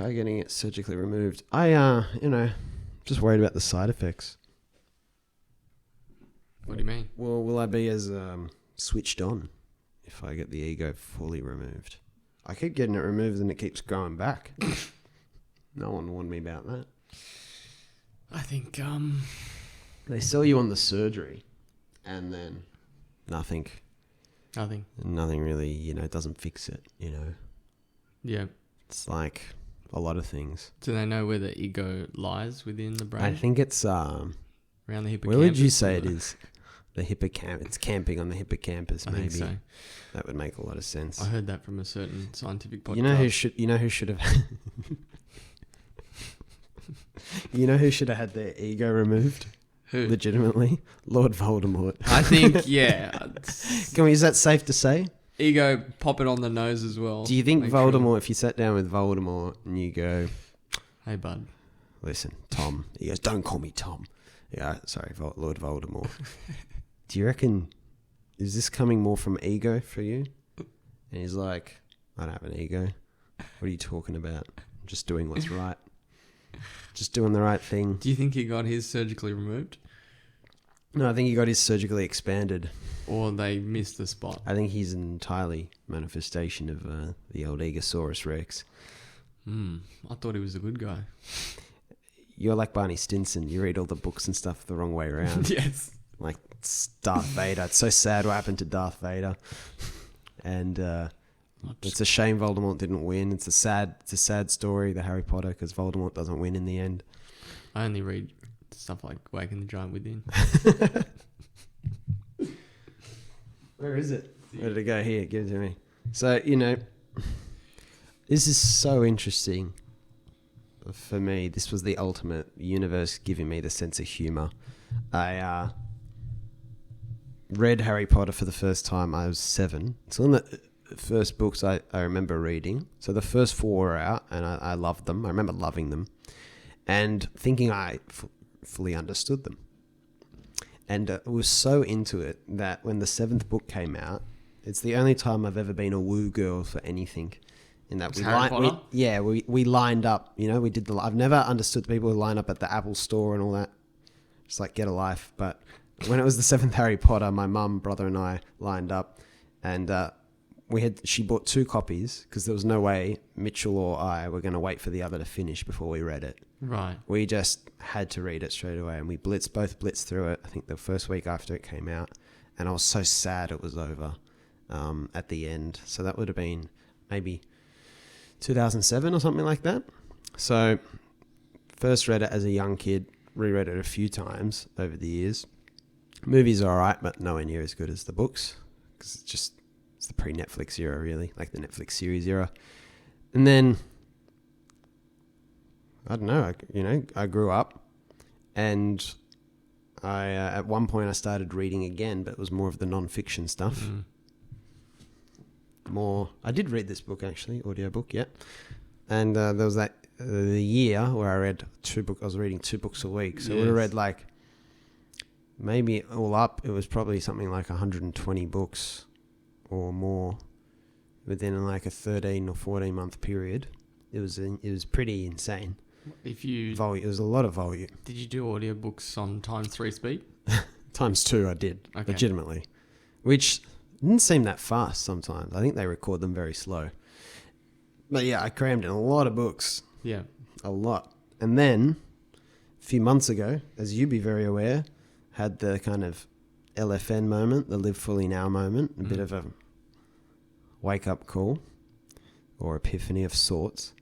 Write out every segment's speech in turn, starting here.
Try getting it surgically removed. Just worried about the side effects. What do you mean? Well, will I be as switched on if I get the ego fully removed? I keep getting it removed and it keeps growing back. No one warned me about that. I think They sell you on the surgery and then nothing really, doesn't fix it, Yeah. It's like a lot of things. Do they know where the ego lies within the brain? I think it's around the hippocampus. where would you say it is? The hippocampus. It's camping on the hippocampus. Maybe. I think so. That would make a lot of sense. I heard that from a certain scientific podcast. You know who should have You know who should have had their ego removed? Who? Legitimately? Lord Voldemort. I think, yeah. Is that safe to say? Ego, pop it on the nose as well. Do you think Voldemort, if you sat down with Voldemort and you go, hey, bud. Listen, Tom. He goes, don't call me Tom. Yeah, sorry, Lord Voldemort. Do you reckon, is this coming more from ego for you? And he's like, I don't have an ego. What are you talking about? I'm just doing what's right. Just doing the right thing. Do you think he got his surgically removed? No, I think he got his surgically expanded. Or they missed the spot? I think he's an entirely manifestation of the old Egosaurus Rex. I thought he was a good guy. You're like Barney Stinson. You read all the books and stuff the wrong way around. Yes. Like Darth Vader. It's so sad what happened to Darth Vader. And it's a shame Voldemort didn't win. It's a sad story, the Harry Potter, because Voldemort doesn't win in the end. I only read stuff like Waking the Giant Within. Where is it? Where did it go? Here, give it to me. So, this is so interesting. For me, this was the ultimate universe giving me the sense of humour. I read Harry Potter for the first time. I was 7. It's one of the first books I remember reading. So the first 4 are out, and I loved them. I remember loving them and thinking I fully understood them. And I was so into it that when the 7th book came out, it's the only time I've ever been a woo girl for anything. In that we lined up, we did I've never understood the people who line up at the Apple store and all that. Just like, get a life. But when it was the 7th Harry Potter, my mum, brother and I lined up, and she bought 2 copies because there was no way Mitchell or I were going to wait for the other to finish before we read it. Right. We just had to read it straight away, and we both blitzed through it, I think the first week after it came out, and I was so sad it was over at the end. So that would have been maybe 2007 or something like that. So first read it as a young kid, reread it a few times over the years. Movies are alright, but nowhere near as good as the books, because it's the pre-Netflix era, really, like the Netflix series era. And then I don't know, I grew up, and I at one point I started reading again, but it was more of the non-fiction stuff. I did read this book, actually, audiobook, yeah. And there was the year where I read 2 books. I was reading 2 books a week, so I would have read like, maybe all up, it was probably something like 120 books or more within like a 13 or 14 month period. It was pretty insane. It was a lot of volume. Did you do audiobooks on ×3 speed? ×2 I did, okay. Legitimately. Which didn't seem that fast sometimes. I think they record them very slow. But yeah, I crammed in a lot of books. Yeah. A lot. And then, a few months ago, as you'd be very aware, had the kind of LFN moment, the live fully now moment, a bit of a wake-up call or epiphany of sorts.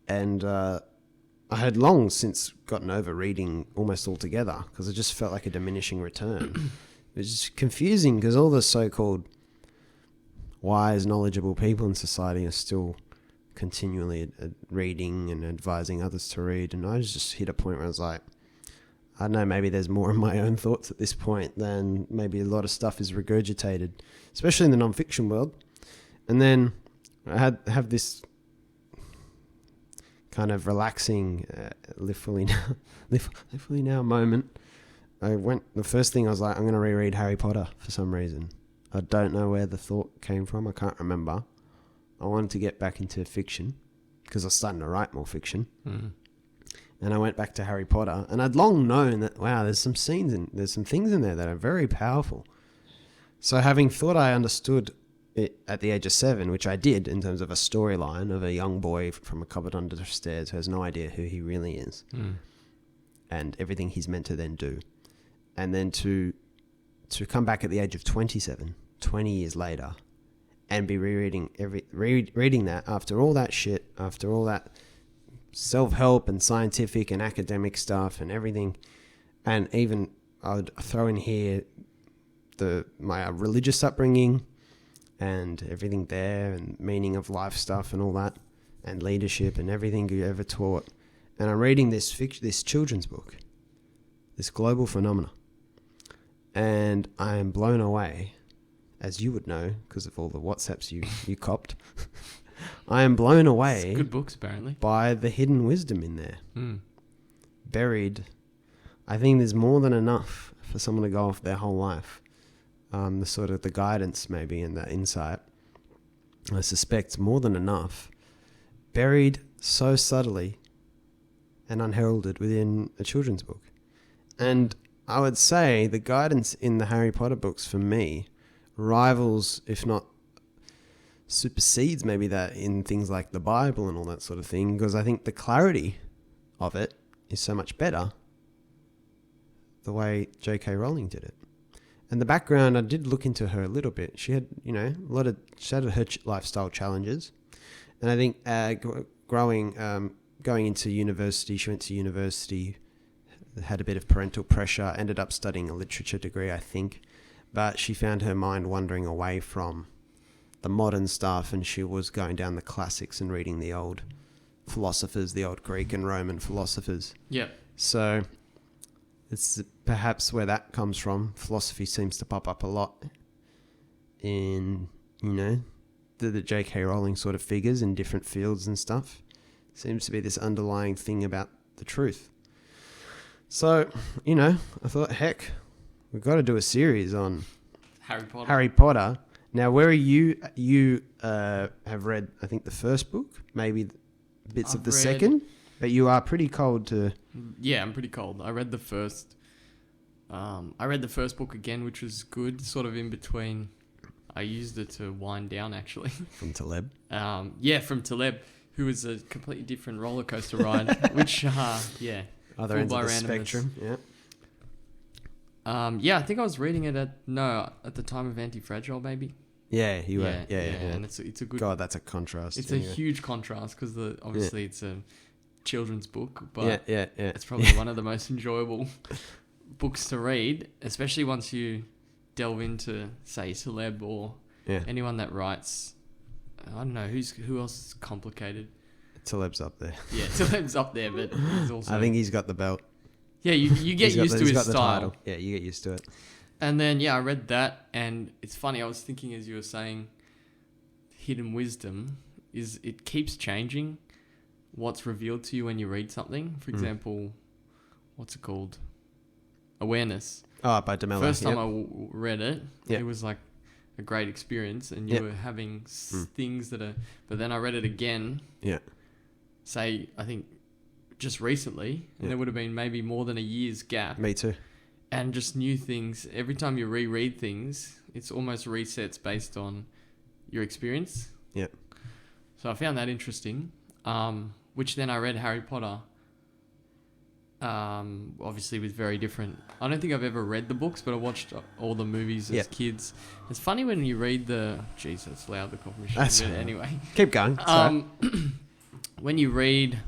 And I had long since gotten over reading almost altogether because it just felt like a diminishing return. It was just confusing because all the so-called wise, knowledgeable people in society are still continually reading and advising others to read. And I just hit a point where I was like, I don't know, maybe there's more in my own thoughts at this point than maybe a lot of stuff is regurgitated, especially in the non-fiction world. And then I have this kind of relaxing, live fully now moment. The first thing I was like, I'm going to reread Harry Potter for some reason. I don't know where the thought came from. I can't remember. I wanted to get back into fiction because I was starting to write more fiction. Mm. And I went back to Harry Potter, and I'd long known that, wow, there's some things in there that are very powerful. So having thought I understood it at the age of 7, which I did in terms of a storyline of a young boy from a cupboard under the stairs who has no idea who he really is and everything he's meant to then do. And then to come back at the age of 27, 20 years later, and be rereading reading that after all that shit, after all that self-help and scientific and academic stuff and everything. And even I would throw in here my religious upbringing and everything there, and meaning of life stuff and all that, and leadership and everything you ever taught. And I'm reading this children's book, this global phenomena, and I am blown away, as you would know because of all the WhatsApps you copped. I am blown away. It's good books, apparently. By the hidden wisdom in there. Buried. I think there's more than enough for someone to go off their whole life. The sort of the guidance maybe and the insight. I suspect more than enough. Buried so subtly and unheralded within a children's book. And I would say the guidance in the Harry Potter books for me rivals, if not supersedes maybe that in things like the Bible and all that sort of thing, because I think the clarity of it is so much better the way J.K. Rowling did it. And the background, I did look into her a little bit. She had, she had her lifestyle challenges. And I think going into university, she went to university, had a bit of parental pressure, ended up studying a literature degree, I think. But she found her mind wandering away from the modern stuff, and she was going down the classics and reading the old philosophers, the old Greek and Roman philosophers. Yep. So it's perhaps where that comes from. Philosophy seems to pop up a lot in, the J.K. Rowling sort of figures in different fields and stuff. Seems to be this underlying thing about the truth. So, I thought, heck, we've got to do a series on Harry Potter. Now, where are you? You have read, I think, the first book, maybe bits of the second, but you are pretty cold to... Yeah, I'm pretty cold. I read the first book again, which was good, sort of in between. I used it to wind down, actually. From Taleb? From Taleb, who was a completely different roller coaster ride, which, Other ends of the spectrum, yeah. I think I was reading it at the time of Anti-Fragile, maybe. Yeah, you were. Yeah. And it's a good... God, that's a contrast. It's a huge contrast because obviously it's a children's book, but it's probably one of the most enjoyable books to read, especially once you delve into, say, Taleb or anyone that writes. I don't know who else is complicated. Taleb's up there. Yeah, Taleb's up there, but he's also... I think he's got the belt. Yeah, you get used to his style. Yeah, you get used to it. And then, I read that, and it's funny, I was thinking as you were saying, hidden wisdom is it keeps changing what's revealed to you when you read something. For example, what's it called? Awareness. Oh, by DeMello. First time I read it, it was like a great experience, and you were having things that are... But then I read it again. Yeah. Say, I think... just recently, and there would have been maybe more than a year's gap. Me too. And just new things. Every time you reread things, it's almost resets based on your experience. Yeah. So I found that interesting. Which then I read Harry Potter. Obviously with very different... I don't think I've ever read the books, but I watched all the movies as kids. It's funny when you read the... Jeez, that's loud, the coffee machine. That's anyway. Keep going. When you read...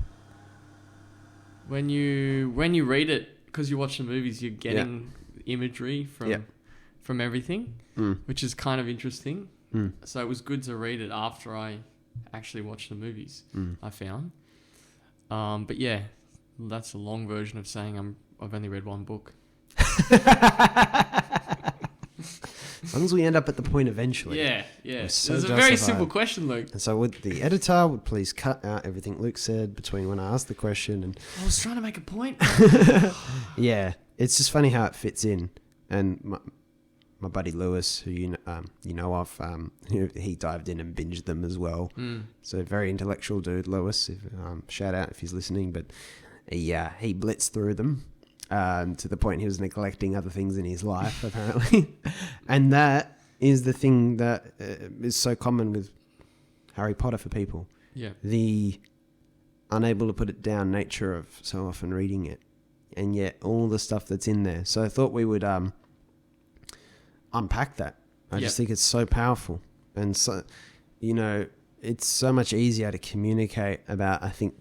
When you read it, because you watch the movies, you're getting imagery from everything, which is kind of interesting. So it was good to read it after I actually watched the movies, I found. But yeah, that's a long version of saying I've only read one book. As long as we end up at the point eventually. Yeah. It's a very simple question, Luke. And so would the editor would please cut out everything Luke said between when I asked the question and... I was trying to make a point. Yeah. It's just funny how it fits in. And my buddy Lewis, who you know of, he dived in and binged them as well. So very intellectual dude, Lewis. Shout out if he's listening. But he blitzed through them to the point he was neglecting other things in his life, apparently. And that is the thing that is so common with Harry Potter for people. Yeah. The unable to put it down nature of so often reading it, and yet all the stuff that's in there. So I thought we would unpack that. I just think it's so powerful, and so it's so much easier to communicate about. I think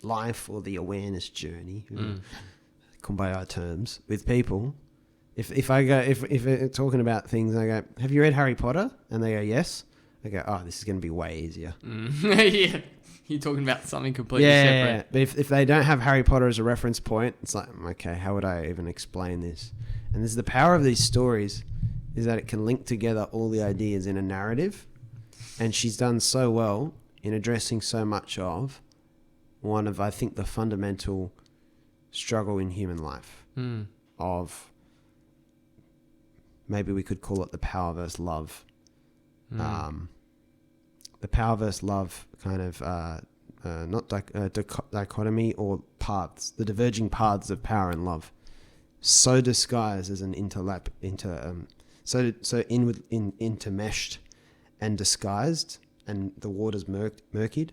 life or the awareness journey, kumbaya terms, with people. If we're talking about things, I go, have you read Harry Potter? And they go, yes. I go, oh, this is going to be way easier. Yeah. You're talking about something completely separate. Yeah. But if they don't have Harry Potter as a reference point, it's like, okay, how would I even explain this? And this is the power of these stories, is that it can link together all the ideas in a narrative. And she's done so well in addressing so much of one of, I think, the fundamental struggle in human life of, maybe we could call it the power versus love. The power versus love kind of not dichotomy or paths, the diverging paths of power and love, so disguised as an intermeshed and disguised, and the waters murkied,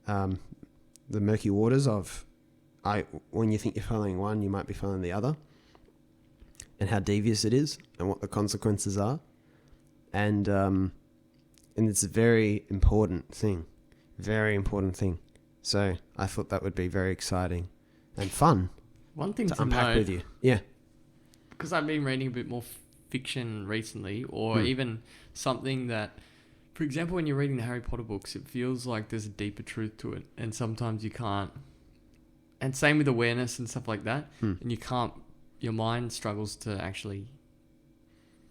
the murky waters of when you think you're following one, you might be following the other, and how devious it is and what the consequences are, and it's a very important thing. So I thought that would be very exciting and fun. One thing to unpack note, with you. Yeah. Because I've been reading a bit more fiction recently, or even something that, for example, when you're reading the Harry Potter books, it feels like there's a deeper truth to it, and sometimes you can't. And same with awareness and stuff like that. And you can't, your mind struggles to actually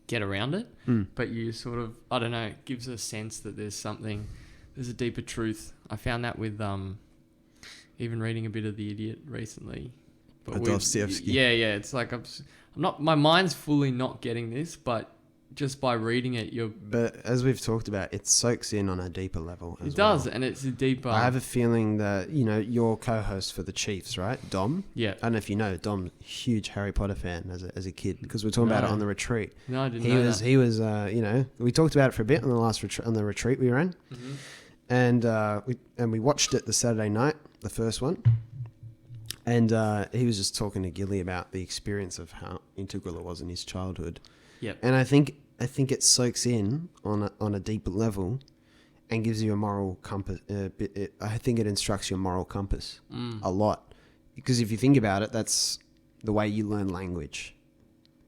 get around it, but you sort of, I don't know, it gives a sense that there's a deeper truth. I found that with even reading a bit of The Idiot recently. But Dostoevsky. Yeah, it's like I'm not, my mind's fully not getting this, but just by reading it, But as we've talked about, it soaks in on a deeper level. It does, and it's a deeper. I have a feeling that your co-host for the Chiefs, right, Dom? Yeah. I don't know if you know Dom, huge Harry Potter fan as a kid, because we're talking about it on the retreat. No, I didn't know that. He was. We talked about it for a bit on the retreat we ran, and we watched it the Saturday night, the first one. And he was just talking to Gilly about the experience of how integral it was in his childhood. Yep. And I think it soaks in on a deeper level, and gives you a moral compass. I think it instructs your moral compass a lot, because if you think about it, that's the way you learn language,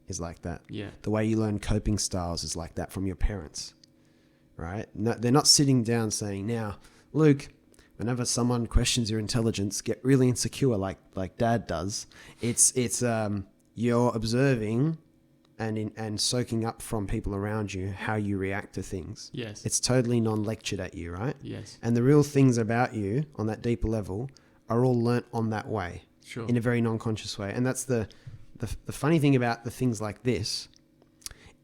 is like that. Yeah. The way you learn coping styles is like that from your parents, right? No, they're not sitting down saying, "Now, Luke, whenever someone questions your intelligence, get really insecure like Dad does." It's you're observing and soaking up from people around you how you react to things. Yes. It's totally non-lectured at you, right? Yes. And the real things about you on that deeper level are all learnt on that way. Sure. In a very non-conscious way. And that's the funny thing about the things like this,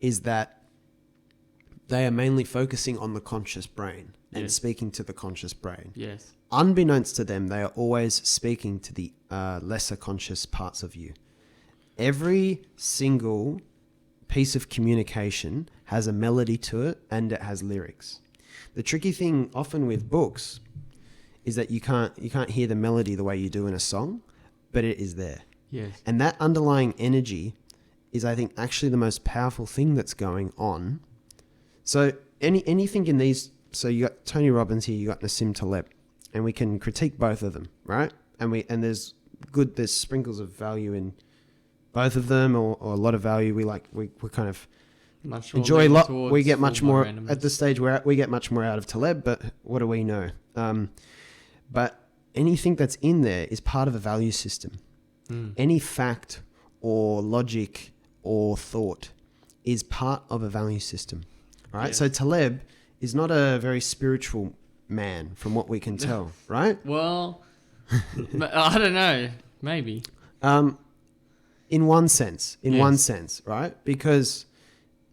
is that they are mainly focusing on the conscious brain and speaking to the conscious brain. Yes. Unbeknownst to them, they are always speaking to the lesser conscious parts of you. Every single piece of communication has a melody to it, and it has lyrics. The tricky thing often with books is that you can't hear the melody the way you do in a song, but it is there. Yes. And that underlying energy is, I think, actually the most powerful thing that's going on. So anything in these, so you got Tony Robbins here, you got Nassim Taleb, and we can critique both of them, right? And there's sprinkles of value in both of them, or a lot of value. We kind of much enjoy a lot. We get much more randomness. at the stage where we get much more out of Taleb, but what do we know? But anything that's in there is part of a value system. Any fact or logic or thought is part of a value system, right? Yes. So Taleb is not a very spiritual man, from what we can tell, right? Well, I don't know. Maybe. In one sense, right? Because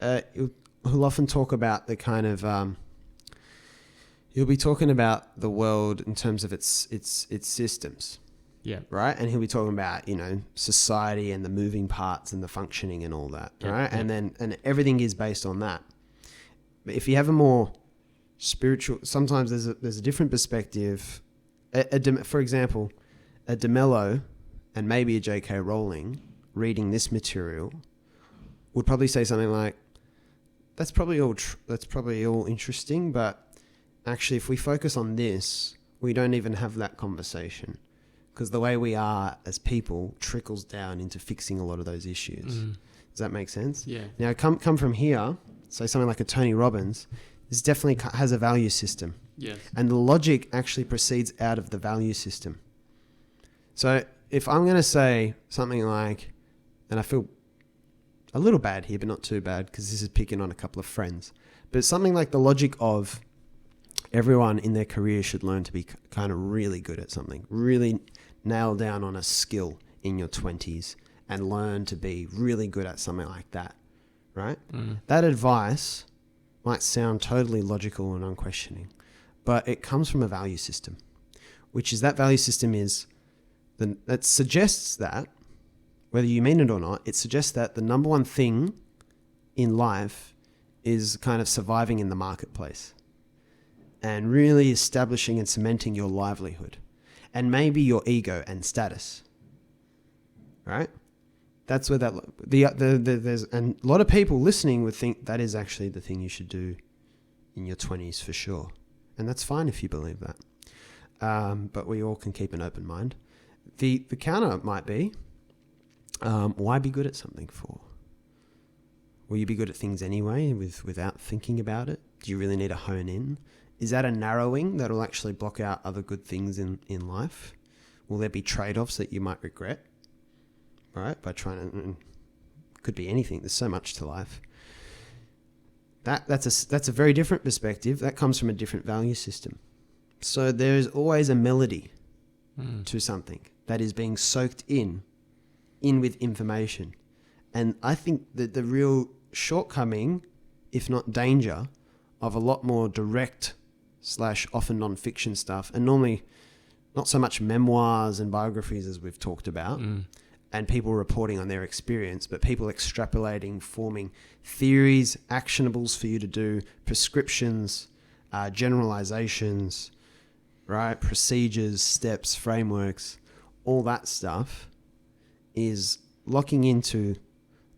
he'll often talk about the kind of he'll be talking about the world in terms of its systems. Yeah. Right. And he'll be talking about, society and the moving parts and the functioning and all that. Yeah, right. yeah. And everything is based on that. But if you have a more spiritual, sometimes there's a different perspective. For example, a DeMello and maybe a J.K. Rowling reading this material would probably say something like, that's probably all interesting, but actually if we focus on this, we don't even have that conversation. Because the way we are as people trickles down into fixing a lot of those issues. Does that make sense? Yeah. Now, come from here, say something like a Tony Robbins, this definitely has a value system. Yes. And the logic actually proceeds out of the value system. So if I'm going to say something like, and I feel a little bad here, but not too bad, because this is picking on a couple of friends, but something like the logic of everyone in their career should learn to be kind of really good at something, really nail down on a skill in your 20s and learn to be really good at something like that, right? That advice might sound totally logical and unquestioning, but it comes from a value system, which is that value system is that suggests that, whether you mean it or not, it suggests that the number one thing in life is kind of surviving in the marketplace and really establishing and cementing your livelihood and maybe your ego and status, right? That's where there's and a lot of people listening would think that is actually the thing you should do in your 20s for sure. And that's fine if you believe that. But we all can keep an open mind. The counter might be, why be good at something for? Will you be good at things anyway without thinking about it? Do you really need to hone in? Is that a narrowing that will actually block out other good things in life? Will there be trade-offs that you might regret? Right? By trying to... Could be anything. There's so much to life. That's a very different perspective. That comes from a different value system. So there's always a melody to something that is being soaked in with information. And I think that the real shortcoming, if not danger, of a lot more direct / often non-fiction stuff, and normally not so much memoirs and biographies as we've talked about, and people reporting on their experience, but people extrapolating, forming theories, actionables for you to do, prescriptions, generalizations, right? Procedures, steps, frameworks, all that stuff is locking into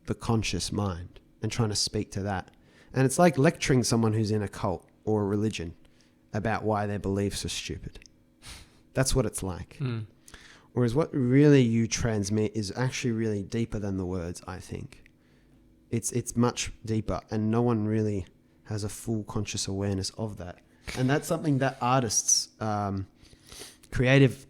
the conscious mind and trying to speak to that. And it's like lecturing someone who's in a cult or a religion about why their beliefs are stupid. That's what it's like. Whereas what really you transmit is actually really deeper than the words, I think. It's much deeper, and no one really has a full conscious awareness of that. And that's something that artists, creative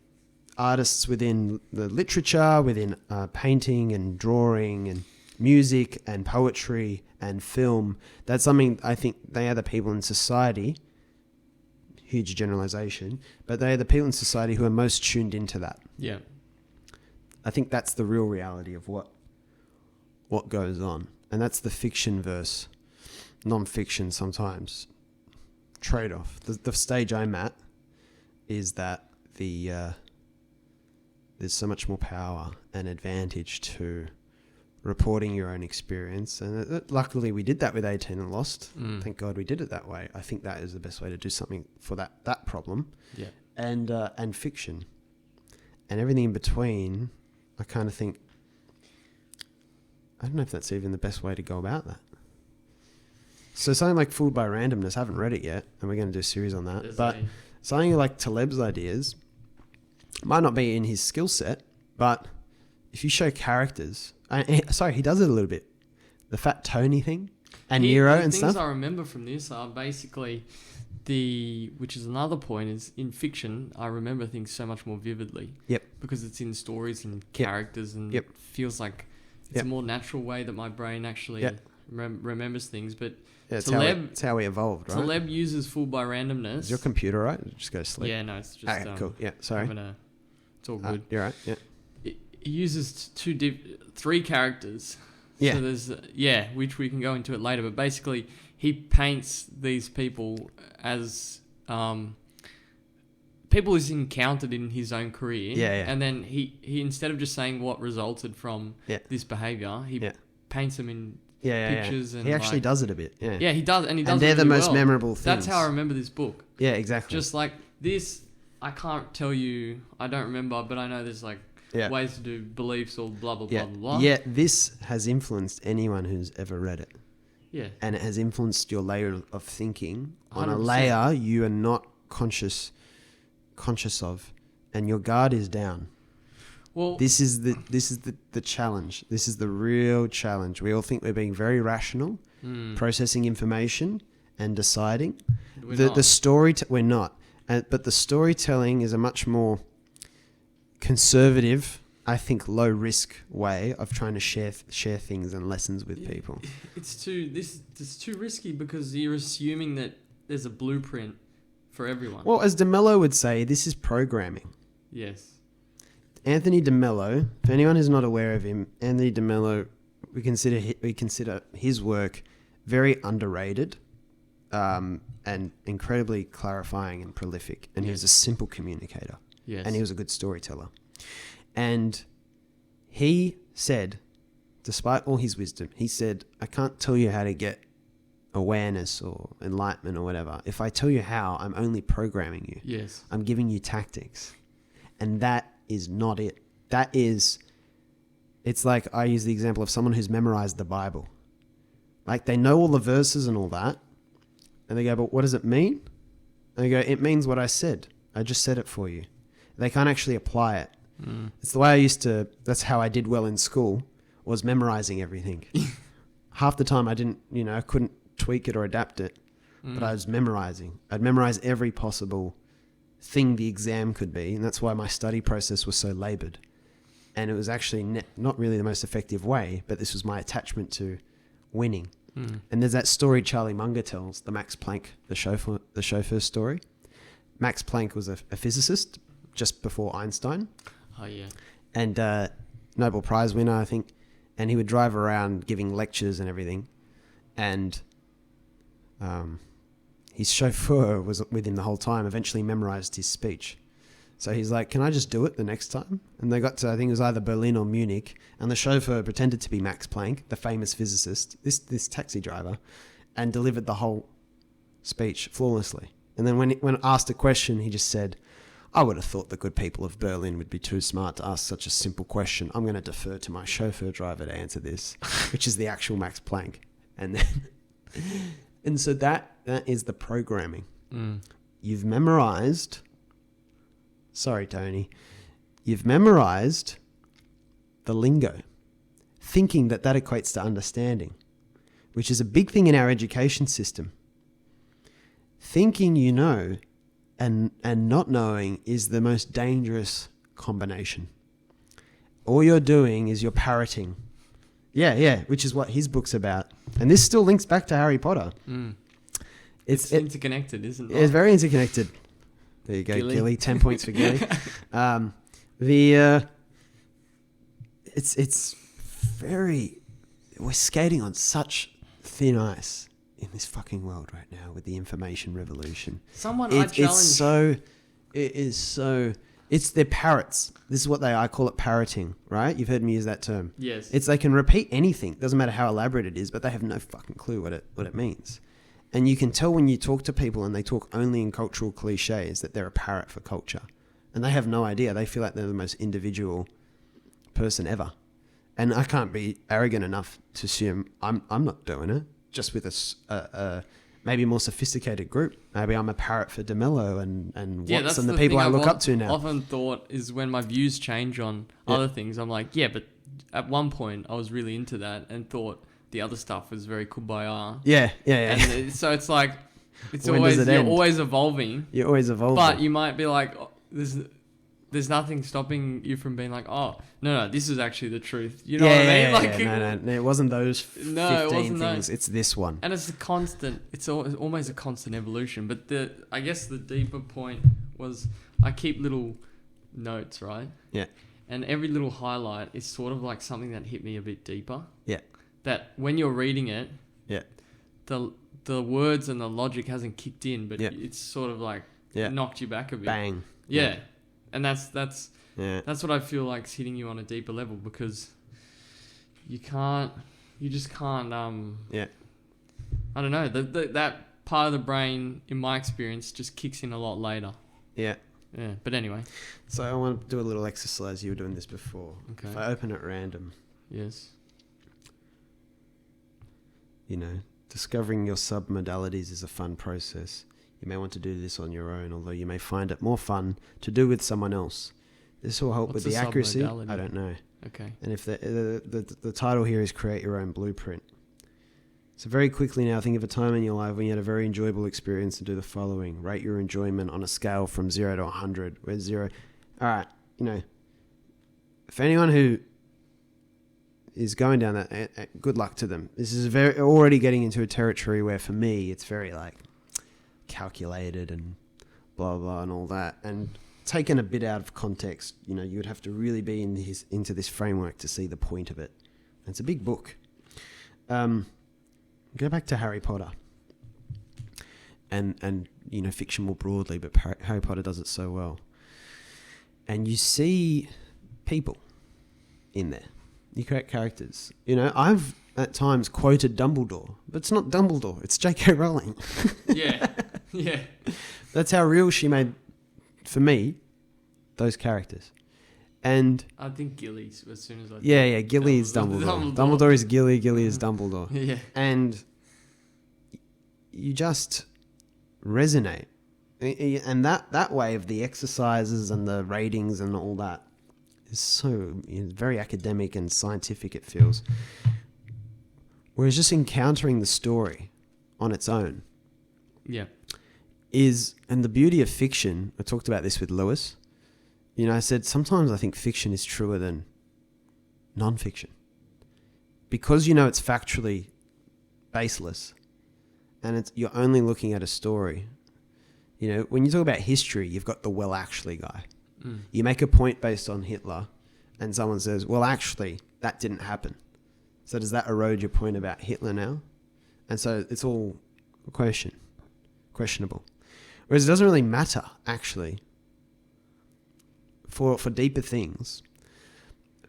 artists within the literature, within painting and drawing and music and poetry and film, that's something I think they are the people in society, huge generalization, but they are the people in society who are most tuned into that. Yeah. I think that's the real reality of what goes on. And that's the fiction versus non-fiction sometimes trade-off. The stage I'm at is that there's so much more power and advantage to reporting your own experience. And luckily we did that with 18 and Lost. Thank God we did it that way. I think that is the best way to do something for that problem. Yeah. And fiction. And everything in between, I kind of think, I don't know if that's even the best way to go about that. So something like Fooled by Randomness, I haven't read it yet, and we're going to do a series on that. But something like Taleb's ideas might not be in his skill set, but if you show characters... he does it a little bit. The Fat Tony thing and Nero and stuff. The things I remember from this are basically which is another point, is in fiction, I remember things so much more vividly. Yep. Because it's in stories and characters and it feels like it's a more natural way that my brain actually remembers things. But Taleb... It's how we evolved, right? Taleb uses Fooled by Randomness. Is your computer right? Just go to sleep. Yeah, no, it's just... cool. Yeah, sorry. It's all good. You're right, yeah. He uses three characters Yeah. So there's which we can go into it later. But basically, he paints these people as people he's encountered in his own career. Yeah. And then he instead of just saying what resulted from this behavior, he paints them in pictures. And he actually does it a bit. Yeah. Yeah, he does, and he does. And they're it really the most well. memorable things. That's how I remember this book. Yeah, exactly. Just like this, I can't tell you. I don't remember, but I know there's like ways to do beliefs or blah blah blah blah blah. Yeah, this has influenced anyone who's ever read it. Yeah. And it has influenced your layer of thinking on 100%. a layer you are not conscious of, and your guard is down. Well, this is the challenge. This is the real challenge. We all think we're being very rational, processing information and deciding. The story we're not, but the storytelling is a much more conservative, I think, low risk way of trying to share things and lessons with people. It's too risky because you're assuming that there's a blueprint for everyone. Well, as DeMello would say, this is programming. Yes. Anthony DeMello, for anyone who's not aware of him, Anthony DeMello, we consider his work very underrated, and incredibly clarifying and prolific. And he was a simple communicator. Yes. And he was a good storyteller. And he said, despite all his wisdom, he said, I can't tell you how to get awareness or enlightenment or whatever. If I tell you how, I'm only programming you. Yes. I'm giving you tactics. And that is not it. It's like, I use the example of someone who's memorized the Bible. Like, they know all the verses and all that. And they go, but what does it mean? And they go, it means what I said. I just said it for you. They can't actually apply it. It's the way that's how I did well in school, was memorizing everything. Half the time I couldn't tweak it or adapt it, but I was memorizing. I'd memorize every possible thing the exam could be, and that's why my study process was so labored. And it was actually not really the most effective way, but this was my attachment to winning. And there's that story Charlie Munger tells, the Max Planck, the chauffeur story. Max Planck was a physicist just before Einstein. Oh, yeah. And Nobel Prize winner, I think. And he would drive around giving lectures and everything. And his chauffeur was with him the whole time, eventually memorized his speech. So he's like, can I just do it the next time? And they got to, I think it was either Berlin or Munich. And the chauffeur pretended to be Max Planck, the famous physicist, this taxi driver, and delivered the whole speech flawlessly. And then when asked a question, he just said, I would have thought the good people of Berlin would be too smart to ask such a simple question. I'm going to defer to my chauffeur driver to answer this, which is the actual Max Planck. And so that is the programming. You've memorized... Sorry, Tony. You've memorized the lingo, thinking that equates to understanding, which is a big thing in our education system. Thinking you know and not knowing is the most dangerous combination. All you're doing is you're parroting. Yeah, which is what his book's about. And this still links back to Harry Potter. It's interconnected, isn't it? It's very interconnected. There you go, Gilly. 10 points for Gilly. It's very... We're skating on such thin ice in this fucking world right now with the information revolution. They're parrots. This is what I call it, parroting, right? You've heard me use that term. Yes. They can repeat anything. Doesn't matter how elaborate it is, but they have no fucking clue what it means. And you can tell when you talk to people and they talk only in cultural cliches that they're a parrot for culture. And they have no idea. They feel like they're the most individual person ever. And I can't be arrogant enough to assume I'm not doing it. Just with a maybe more sophisticated group. Maybe I'm a parrot for DeMello and Watts and the people I look up to now. Often thought is when my views change on other things, I'm like, yeah, but at one point I was really into that and thought the other stuff was very kumbaya. Yeah. And so it's like, you're always evolving. You're always evolving. But you might be like, oh, there's nothing stopping you from being like, oh, no, this is actually the truth. You know what I mean? No, it wasn't those 15 things. It's this one. And it's it's almost a constant evolution. But I guess the deeper point was I keep little notes, right? Yeah. And every little highlight is sort of like something that hit me a bit deeper. Yeah. that when you're reading it, Yeah. the words and the logic hasn't kicked in, but Yeah. it's sort of like Yeah. knocked you back a bit. Bang. Yeah. And that's Yeah. that's what I feel like's hitting you on a deeper level, because you just can't Yeah. I don't know, that part of the brain in my experience just kicks in a lot later. Yeah. Yeah, but anyway. So I want to do a little exercise. You were doing this before. Okay. If I open at random, Yes. discovering your submodalities is a fun process. You may want to do this on your own, although you may find it more fun to do with someone else. This will help What's with the a accuracy. submodality? I don't know. Okay. And if the title here is Create Your Own Blueprint. So very quickly now, think of a time in your life when you had a very enjoyable experience and do the following. Rate your enjoyment on a scale from 0 to 100, where 0... All right, for anyone who is going down that, good luck to them. This is already getting into a territory where, for me, it's very, calculated and blah, blah, and all that. And taken a bit out of context, you would have to really be into this framework to see the point of it. And it's a big book. Go back to Harry Potter and fiction more broadly, but Harry Potter does it so well. And you see people in there. You create characters. I've at times quoted Dumbledore, but it's not Dumbledore. It's J.K. Rowling. Yeah. Yeah. That's how real she made, for me, those characters. And I think Gilly's as soon as I... Yeah, Gilly is Dumbledore. Dumbledore is Gilly, Gilly is Dumbledore. Yeah. And you just resonate. And that way of the exercises and the ratings and all that is so very academic and scientific, it feels. Whereas just encountering the story on its own Yeah. and the beauty of fiction, I talked about this with Lewis. I said, sometimes I think fiction is truer than non-fiction. Because it's factually baseless and you're only looking at a story. When you talk about history, you've got the well actually guy. Mm. You make a point based on Hitler and someone says, well, actually, that didn't happen. So does that erode your point about Hitler now? And so it's all questionable. Whereas it doesn't really matter, actually. For deeper things,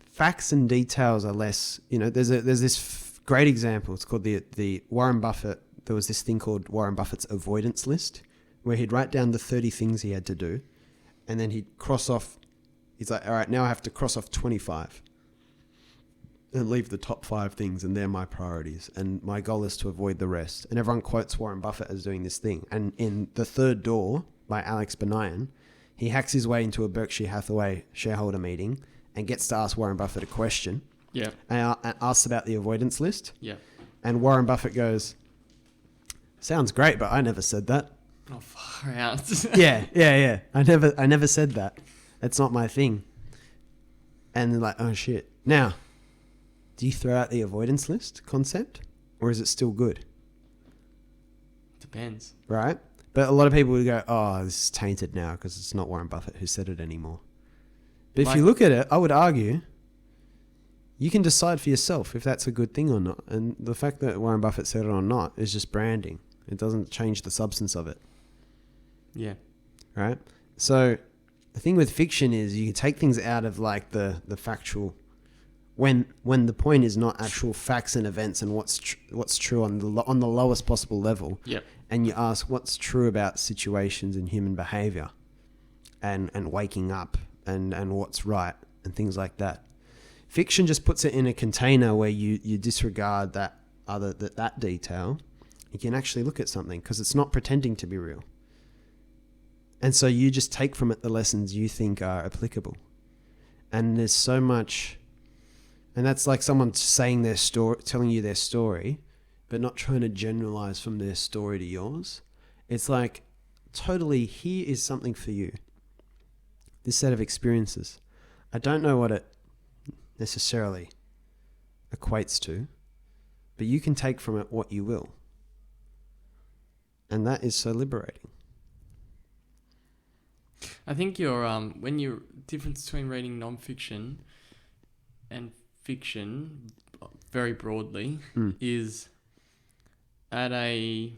facts and details are less. There's this great example. It's called the Warren Buffett. There was this thing called Warren Buffett's avoidance list, where he'd write down the 30 things he had to do, and then he'd cross off. He's like, all right, now I have to cross off 25, and leave the top 5 things, and they're my priorities. And my goal is to avoid the rest. And everyone quotes Warren Buffett as doing this thing. And in The Third Door by Alex Banayan, he hacks his way into a Berkshire Hathaway shareholder meeting and gets to ask Warren Buffett a question. Yeah. And asks about the avoidance list. Yeah. And Warren Buffett goes, sounds great, but I never said that. Oh, far out. Yeah. I never said that. That's not my thing. And they're like, oh shit. Now, do you throw out the avoidance list concept, or is it still good? Depends. Right? But a lot of people would go, oh, this is tainted now because it's not Warren Buffett who said it anymore. But if you look at it, I would argue you can decide for yourself if that's a good thing or not. And the fact that Warren Buffett said it or not is just branding. It doesn't change the substance of it. Yeah. Right? So the thing with fiction is you can take things out of the factual when the point is not actual facts and events and what's true on the lowest possible level. Yep. And you ask what's true about situations and human behavior and waking up and what's right and things like that. Fiction just puts it in a container where you disregard that detail. You can actually look at something because it's not pretending to be real. And so you just take from it the lessons you think are applicable. And there's so much, and that's like someone saying their story, telling you their story, but not trying to generalize from their story to yours. It's like, totally, here is something for you. This set of experiences. I don't know what it necessarily equates to, but you can take from it what you will. And that is so liberating. I think when you're difference between reading non-fiction and fiction, very broadly, is at I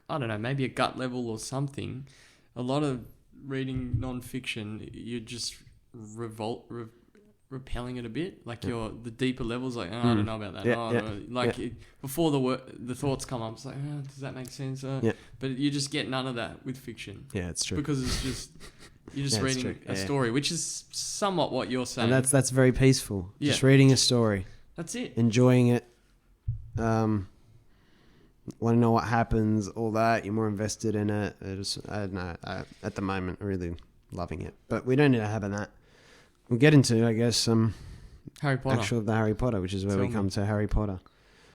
don't know, maybe a gut level or something. A lot of reading non-fiction, you're just repelling it a bit. Like the deeper levels, like, I don't know about that. Before the thoughts come up, it's like, does that make sense? But you just get none of that with fiction. Yeah, it's true. Because it's just you're just reading a story, which is somewhat what you're saying. And that's very peaceful. Yeah. Just reading a story. That's it. Enjoying it. Want to know what happens, all that. You're more invested in it. I don't know. At the moment, really loving it. But we don't need to have that. We'll get into, I guess, Harry Potter. The Harry Potter, which is where we come to Harry Potter.